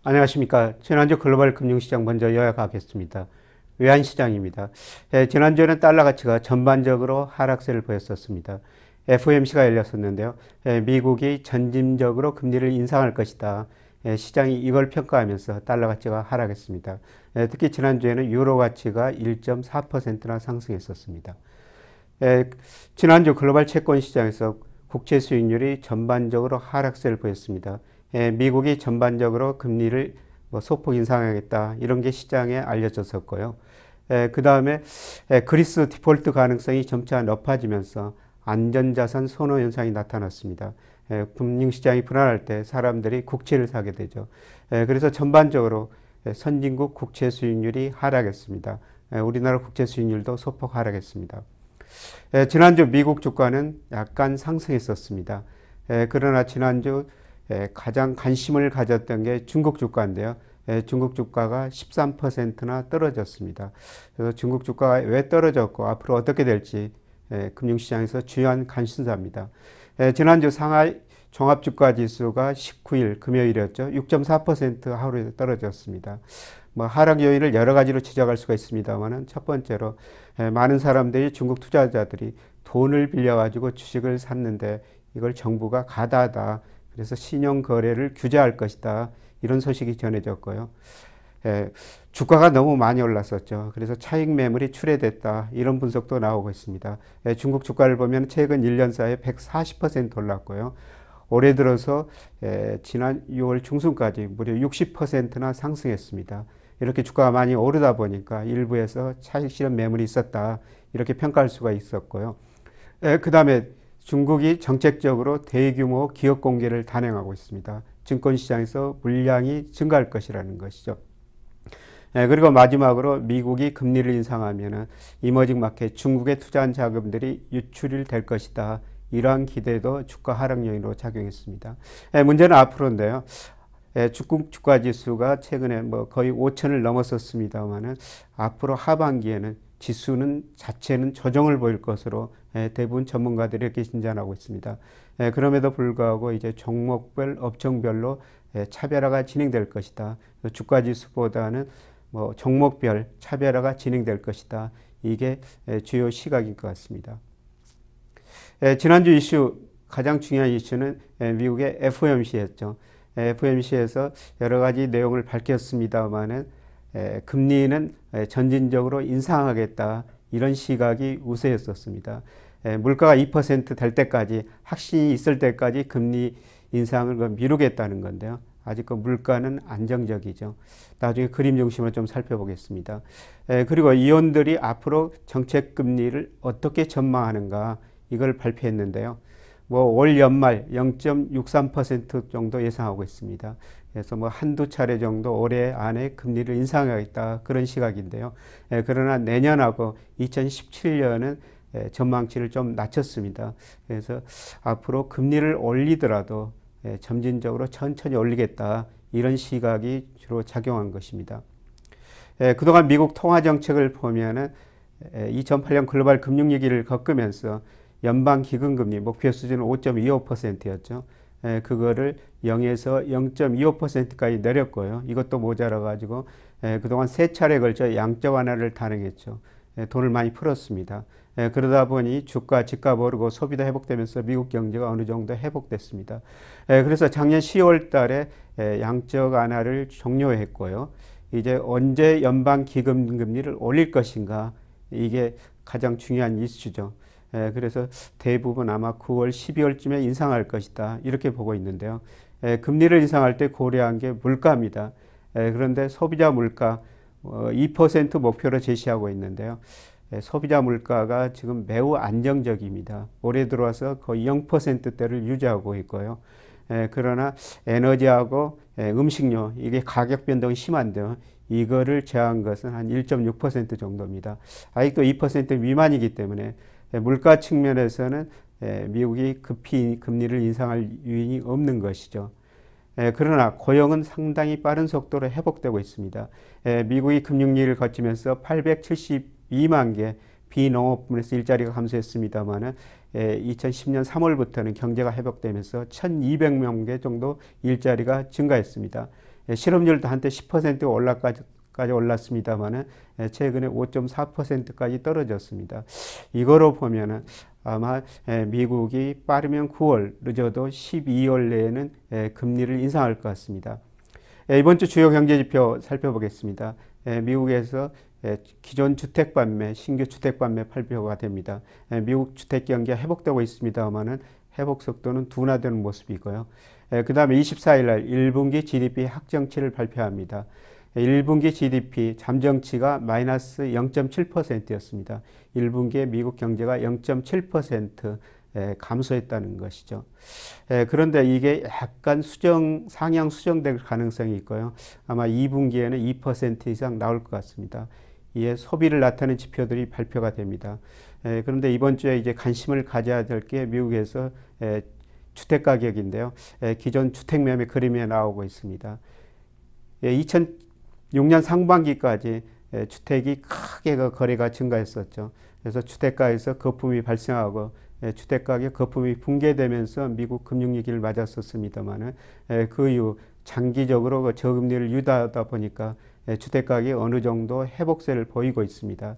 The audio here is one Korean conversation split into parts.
안녕하십니까. 지난주 글로벌 금융시장 먼저 요약하겠습니다. 외환시장입니다. 지난주에는 달러 가치가 전반적으로 하락세를 보였었습니다. FOMC가 열렸었는데요. 미국이 점진적으로 금리를 인상할 것이다. 시장이 이걸 평가하면서 달러 가치가 하락했습니다. 특히 지난주에는 유로 가치가 1.4%나 상승했었습니다. 지난주 글로벌 채권 시장에서 국채 수익률이 전반적으로 하락세를 보였습니다. 미국이 전반적으로 금리를 소폭 인상하겠다 이런 게 시장에 알려졌었고요. 그 다음에 그리스 디폴트 가능성이 점차 높아지면서 안전자산 선호 현상이 나타났습니다. 금융시장이 불안할 때 사람들이 국채를 사게 되죠. 그래서 전반적으로 선진국 국채 수익률이 하락했습니다. 우리나라 국채 수익률도 소폭 하락했습니다. 지난주 미국 주가는 약간 상승했었습니다. 그러나 지난주 가장 관심을 가졌던 게 중국 주가인데요. 중국 주가가 13%나 떨어졌습니다. 그래서 중국 주가가 왜 떨어졌고 앞으로 어떻게 될지 금융시장에서 중요한 관심사입니다. 지난주 상하이 종합주가지수가 19일 금요일이었죠. 6.4% 하루에 떨어졌습니다. 하락 요인을 여러 가지로 지적할 수가 있습니다만은 첫 번째로 많은 사람들이 중국 투자자들이 돈을 빌려가지고 주식을 샀는데 이걸 정부가 가다하다. 그래서 신용 거래를 규제할 것이다. 이런 소식이 전해졌고요. 주가가 너무 많이 올랐었죠. 그래서 차익 매물이 출회됐다. 이런 분석도 나오고 있습니다. 중국 주가를 보면 최근 1년 사이에 140% 올랐고요. 올해 들어서 지난 6월 중순까지 무려 60%나 상승했습니다. 이렇게 주가가 많이 오르다 보니까 일부에서 차익 실현 매물이 있었다. 이렇게 평가할 수가 있었고요. 그 다음에 중국이 정책적으로 대규모 기업 공개를 단행하고 있습니다. 증권시장에서 물량이 증가할 것이라는 것이죠. 그리고 마지막으로 미국이 금리를 인상하면 이머징 마켓 중국에 투자한 자금들이 유출이 될 것이다. 이러한 기대도 주가 하락 요인으로 작용했습니다. 문제는 앞으로인데요. 중국 주가 지수가 최근에 거의 5천을 넘었었습니다만은 앞으로 하반기에는 지수는 자체는 조정을 보일 것으로 대부분 전문가들이 이렇게 진단하고 있습니다. 그럼에도 불구하고 이제 종목별 업종별로 차별화가 진행될 것이다. 주가 지수보다는 종목별 차별화가 진행될 것이다. 이게 주요 시각인 것 같습니다. 지난주 이슈 가장 중요한 이슈는 미국의 FOMC였죠. FOMC에서 여러 가지 내용을 밝혔습니다만은 금리는 점진적으로 인상하겠다 이런 시각이 우세했었습니다. 물가가 2%될 때까지 확신이 있을 때까지 금리 인상을 미루겠다는 건데요. 아직 그 물가는 안정적이죠. 나중에 그림 중심으로 좀 살펴보겠습니다. 그리고 이원들이 앞으로 정책 금리를 어떻게 전망하는가 이걸 발표했는데요. 올 연말 0.63% 정도 예상하고 있습니다. 그래서 한두 차례 정도 올해 안에 금리를 인상하겠다 그런 시각인데요. 그러나 내년하고 2017년은 전망치를 좀 낮췄습니다. 그래서 앞으로 금리를 올리더라도 점진적으로 천천히 올리겠다 이런 시각이 주로 작용한 것입니다. 그동안 미국 통화정책을 보면은 2008년 글로벌 금융위기를 겪으면서 연방기금금리 목표 수준은 5.25%였죠. 그거를 0에서 0.25%까지 내렸고요. 이것도 모자라가지고 그동안 세 차례에 걸쳐 양적 완화를 단행했죠. 돈을 많이 풀었습니다. 그러다 보니 주가, 집값 오르고 소비도 회복되면서 미국 경제가 어느 정도 회복됐습니다. 그래서 작년 10월 달에 양적 완화를 종료했고요. 이제 언제 연방기금금리를 올릴 것인가 이게 가장 중요한 이슈죠. 그래서 대부분 아마 9월, 12월쯤에 인상할 것이다. 이렇게 보고 있는데요. 금리를 인상할 때 고려한 게 물가입니다. 그런데 소비자 물가 2% 목표로 제시하고 있는데요. 소비자 물가가 지금 매우 안정적입니다. 올해 들어와서 거의 0%대를 유지하고 있고요. 그러나 에너지하고 음식료 이게 가격 변동이 심한데요. 이거를 제한 것은 한 1.6% 정도입니다. 아직도 2% 미만이기 때문에 물가 측면에서는 미국이 급히 금리를 인상할 요인이 없는 것이죠. 그러나 고용은 상당히 빠른 속도로 회복되고 있습니다. 미국이 금융위기를 거치면서 872만 개 비농업 부문에서 일자리가 감소했습니다만은 2010년 3월부터는 경제가 회복되면서 1,200만 개 정도 일자리가 증가했습니다. 실업률도 한때 10% 올라까지 올랐습니다만은 최근에 5.4%까지 떨어졌습니다. 이거로 보면은 아마 미국이 빠르면 9월, 늦어도 12월 내에는 금리를 인상할 것 같습니다. 이번 주 주요 경제지표 살펴보겠습니다. 미국에서 기존 주택 판매, 신규 주택 판매 발표가 됩니다. 미국 주택 경기가 회복되고 있습니다만은 회복 속도는 둔화되는 모습이고요. 그 다음에 24일 날 1분기 GDP 확정치를 발표합니다. 1분기 GDP 잠정치가 마이너스 0.7%였습니다. 1분기에 미국 경제가 0.7% 감소했다는 것이죠. 그런데 이게 약간 상향 수정될 가능성이 있고요. 아마 2분기에는 2% 이상 나올 것 같습니다. 이에 소비를 나타내는 지표들이 발표가 됩니다. 그런데 이번 주에 이제 관심을 가져야 될 게 미국에서 주택 가격인데요. 기존 주택 매매 그림에 나오고 있습니다. 2006년 상반기까지 주택이 크게 거래가 증가했었죠. 그래서 주택가에서 거품이 발생하고 주택가격 거품이 붕괴되면서 미국 금융위기를 맞았었습니다만은 그 이후 장기적으로 저금리를 유도하다 보니까 주택가격이 어느 정도 회복세를 보이고 있습니다.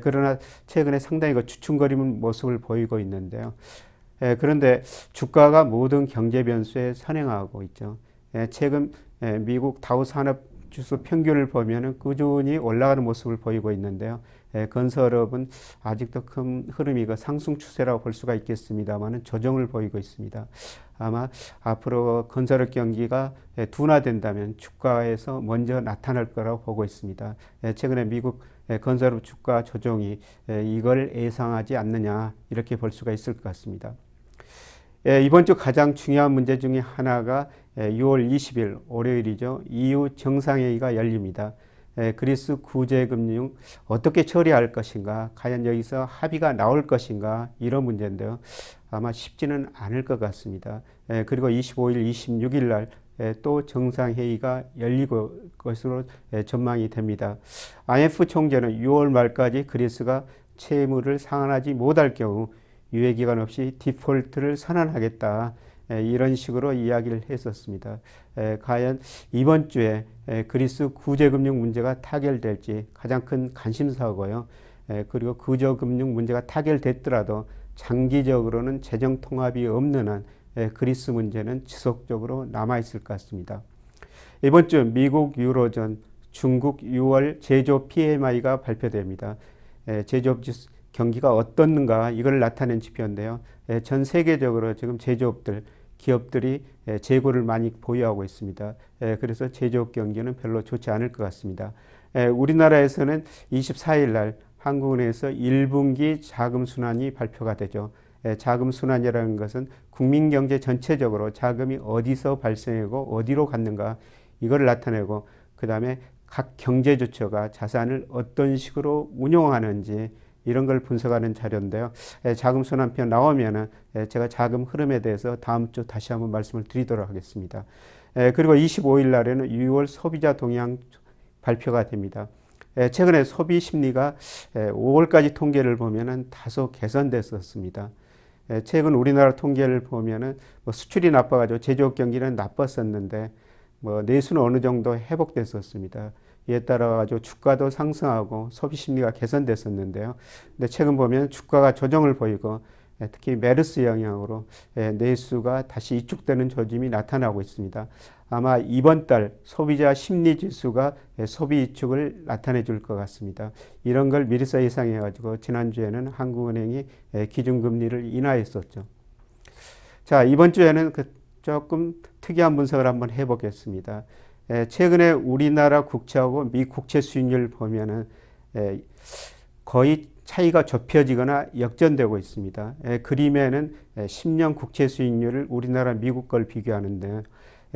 그러나 최근에 상당히 주춤거리는 모습을 보이고 있는데요. 그런데 주가가 모든 경제 변수에 선행하고 있죠. 최근 미국 다우 산업지수 평균을 보면은 꾸준히 올라가는 모습을 보이고 있는데요. 건설업은 아직도 큰 흐름이 상승 추세라고 볼 수가 있겠습니다만은 조정을 보이고 있습니다. 아마 앞으로 건설업 경기가 둔화된다면 주가에서 먼저 나타날 거라고 보고 있습니다. 최근에 미국 건설업 주가 조정이 이걸 예상하지 않느냐 이렇게 볼 수가 있을 것 같습니다. 이번 주 가장 중요한 문제 중에 하나가 6월 20일 월요일이죠. EU 정상회의가 열립니다. 그리스 구제금융 어떻게 처리할 것인가, 과연 여기서 합의가 나올 것인가 이런 문제인데요. 아마 쉽지는 않을 것 같습니다. 그리고 25일, 26일 날 또 정상회의가 열릴 것으로 전망이 됩니다. IMF 총재는 6월 말까지 그리스가 채무를 상환하지 못할 경우 유예기간 없이 디폴트를 선언하겠다. 이런 식으로 이야기를 했었습니다. 과연 이번 주에 그리스 구제금융 문제가 타결될지 가장 큰 관심사고요. 그리고 구제금융 문제가 타결됐더라도 장기적으로는 재정 통합이 없는 한 그리스 문제는 지속적으로 남아있을 것 같습니다. 이번 주 미국 유로존 중국 6월 제조업 PMI가 발표됩니다. 제조업 경기가 어떻는가 이걸 나타낸 지표인데요. 전 세계적으로 지금 제조업들, 기업들이 재고를 많이 보유하고 있습니다. 그래서 제조업 경기는 별로 좋지 않을 것 같습니다. 우리나라에서는 24일 날 한국은행에서 1분기 자금순환이 발표가 되죠. 자금순환이라는 것은 국민경제 전체적으로 자금이 어디서 발생하고 어디로 갔는가 이걸 나타내고 그 다음에 각 경제주체가 자산을 어떤 식으로 운용하는지 이런 걸 분석하는 자료인데요. 자금순환표 나오면은 제가 자금 흐름에 대해서 다음 주 다시 한번 말씀을 드리도록 하겠습니다. 그리고 25일 날에는 6월 소비자 동향 발표가 됩니다. 최근에 소비 심리가 5월까지 통계를 보면은 다소 개선됐었습니다. 최근 우리나라 통계를 보면은 수출이 나빠가지고 제조업 경기는 나빴었는데 내수는 어느 정도 회복됐었습니다. 이에 따라 가지고 주가도 상승하고 소비 심리가 개선됐었는데요. 근데 최근 보면 주가가 조정을 보이고 특히 메르스 영향으로 내수가 다시 위축되는 조짐이 나타나고 있습니다. 아마 이번 달 소비자 심리 지수가 소비 위축을 나타내 줄 것 같습니다. 이런 걸 미리서 예상해 가지고 지난주에는 한국은행이 기준금리를 인하했었죠. 자, 이번 주에는 조금 특이한 분석을 한번 해보겠습니다. 최근에 우리나라 국채하고 미 국채 수익률을 보면은 거의 차이가 좁혀지거나 역전되고 있습니다. 그림에는 10년 국채 수익률을 우리나라 미국 걸 비교하는데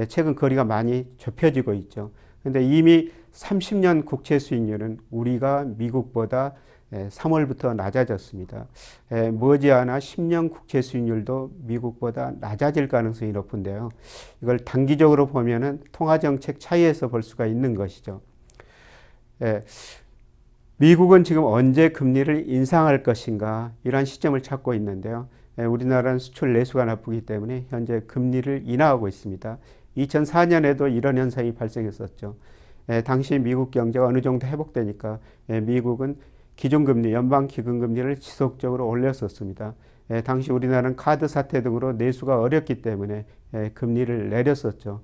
최근 거리가 많이 좁혀지고 있죠. 근데 이미 30년 국채 수익률은 우리가 미국보다 3월부터 낮아졌습니다. 머지않아 10년 국채 수익률도 미국보다 낮아질 가능성이 높은데요. 이걸 단기적으로 보면은 통화정책 차이에서 볼 수가 있는 것이죠. 미국은 지금 언제 금리를 인상할 것인가 이러한 시점을 찾고 있는데요. 우리나라는 수출 내수가 나쁘기 때문에 현재 금리를 인하하고 있습니다. 2004년에도 이런 현상이 발생했었죠. 당시 미국 경제가 어느 정도 회복되니까 미국은 기준금리, 연방기금금리를 지속적으로 올렸었습니다. 당시 우리나라는 카드 사태 등으로 내수가 어렵기 때문에 금리를 내렸었죠.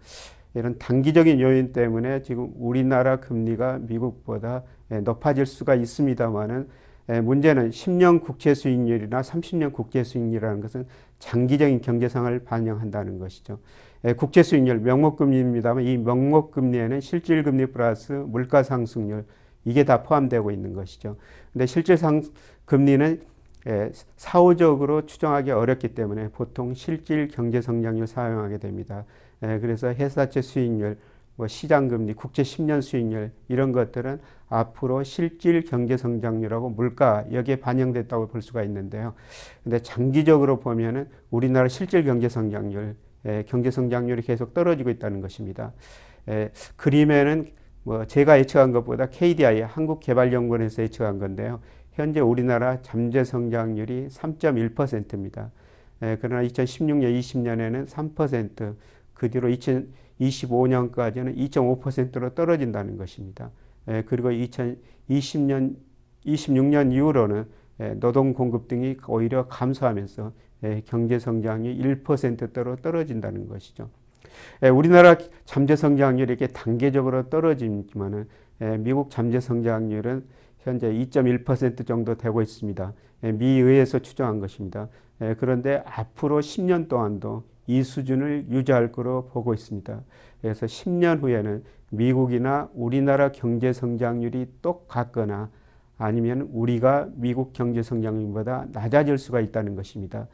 이런 단기적인 요인 때문에 지금 우리나라 금리가 미국보다 높아질 수가 있습니다만은 문제는 10년 국채 수익률이나 30년 국채 수익률이라는 것은 장기적인 경제상을 반영한다는 것이죠. 국채 수익률 명목금리입니다만 이 명목금리에는 실질금리 플러스 물가상승률 이게 다 포함되고 있는 것이죠. 근데 실질 금리는 사후적으로 추정하기 어렵기 때문에 보통 실질 경제성장률 사용하게 됩니다. 그래서 회사채 수익률, 뭐 시장금리, 국채 10년 수익률 이런 것들은 앞으로 실질 경제성장률하고 물가 여기에 반영됐다고 볼 수가 있는데요. 근데 장기적으로 보면은 우리나라 실질 경제성장률이 계속 떨어지고 있다는 것입니다. 그림에는 뭐 제가 예측한 것보다 KDI 한국개발연구원에서 예측한 건데요. 현재 우리나라 잠재 성장률이 3.1%입니다. 그러나 2016년, 20년에는 3%, 그 뒤로 2025년까지는 2.5%로 떨어진다는 것입니다. 그리고 2020년, 26년 이후로는 노동 공급 등이 오히려 감소하면서 경제 성장률이 1%대로 떨어진다는 것이죠. 우리나라 잠재 성장률이 이렇게 단계적으로 떨어지지만은 미국 잠재 성장률은 현재 2.1% 정도 되고 있습니다. 미의회에서 추정한 것입니다. 그런데 앞으로 10년 동안도 이 수준을 유지할 거로 보고 있습니다. 그래서 10년 후에는 미국이나 우리나라 경제 성장률이 똑같거나 아니면 우리가 미국 경제 성장률보다 낮아질 수가 있다는 것입니다.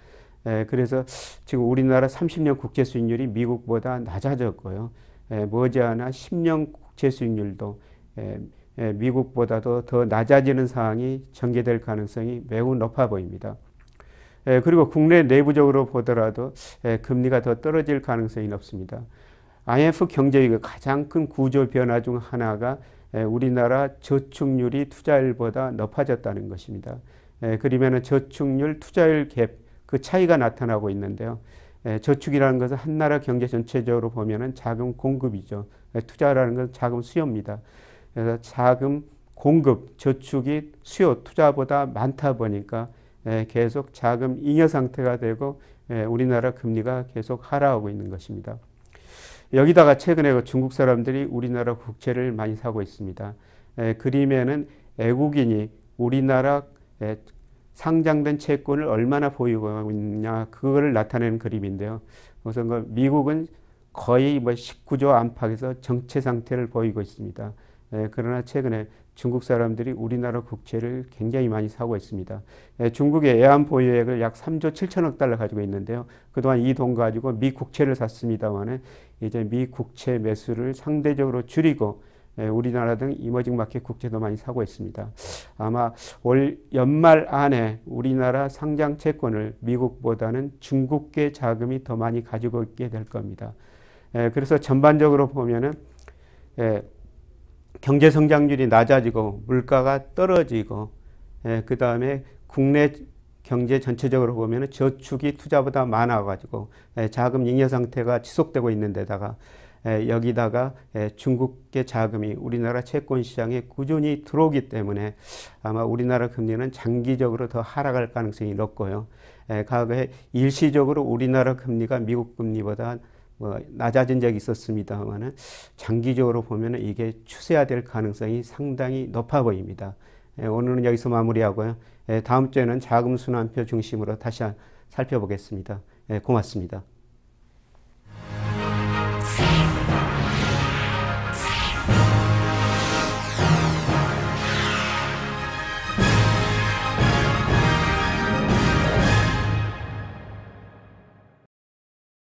그래서 지금 우리나라 30년 국채 수익률이 미국보다 낮아졌고요. 머지않아 10년 국채 수익률도 미국보다도 더 낮아지는 상황이 전개될 가능성이 매우 높아 보입니다. 그리고 국내 내부적으로 보더라도 금리가 더 떨어질 가능성이 높습니다. IMF 경제위기 가장 큰 구조 변화 중 하나가 우리나라 저축률이 투자율보다 높아졌다는 것입니다. 그러면 저축률, 투자율 갭, 그 차이가 나타나고 있는데요. 저축이라는 것은 한 나라 경제 전체적으로 보면은 자금 공급이죠. 투자라는 것은 자금 수요입니다. 그래서 자금 공급, 저축이 수요, 투자보다 많다 보니까 계속 자금 잉여 상태가 되고 우리나라 금리가 계속 하락하고 있는 것입니다. 여기다가 최근에 중국 사람들이 우리나라 국채를 많이 사고 있습니다. 그림에는 외국인이 우리나라 상장된 채권을 얼마나 보유하고 있느냐 그거를 나타내는 그림인데요. 우선 미국은 거의 19조 안팎에서 정체 상태를 보이고 있습니다. 그러나 최근에 중국 사람들이 우리나라 국채를 굉장히 많이 사고 있습니다. 중국의 애완 보유액을 약 3조 7천억 달러 가지고 있는데요. 그동안 이 돈 가지고 미 국채를 샀습니다만 이제 미 국채 매수를 상대적으로 줄이고 우리나라 등 이머징 마켓 국채도 많이 사고 있습니다. 아마 올 연말 안에 우리나라 상장 채권을 미국보다는 중국계 자금이 더 많이 가지고 있게 될 겁니다. 그래서 전반적으로 보면은 경제 성장률이 낮아지고 물가가 떨어지고 그 다음에 국내 경제 전체적으로 보면은 저축이 투자보다 많아가지고 자금 잉여 상태가 지속되고 있는 데다가 여기다가 중국계 자금이 우리나라 채권 시장에 꾸준히 들어오기 때문에 아마 우리나라 금리는 장기적으로 더 하락할 가능성이 높고요. 과거에 일시적으로 우리나라 금리가 미국 금리보다 낮아진 적이 있었습니다만은 장기적으로 보면은 이게 추세화될 가능성이 상당히 높아 보입니다. 오늘은 여기서 마무리하고요. 다음 주에는 자금 순환표 중심으로 다시 살펴보겠습니다. 고맙습니다.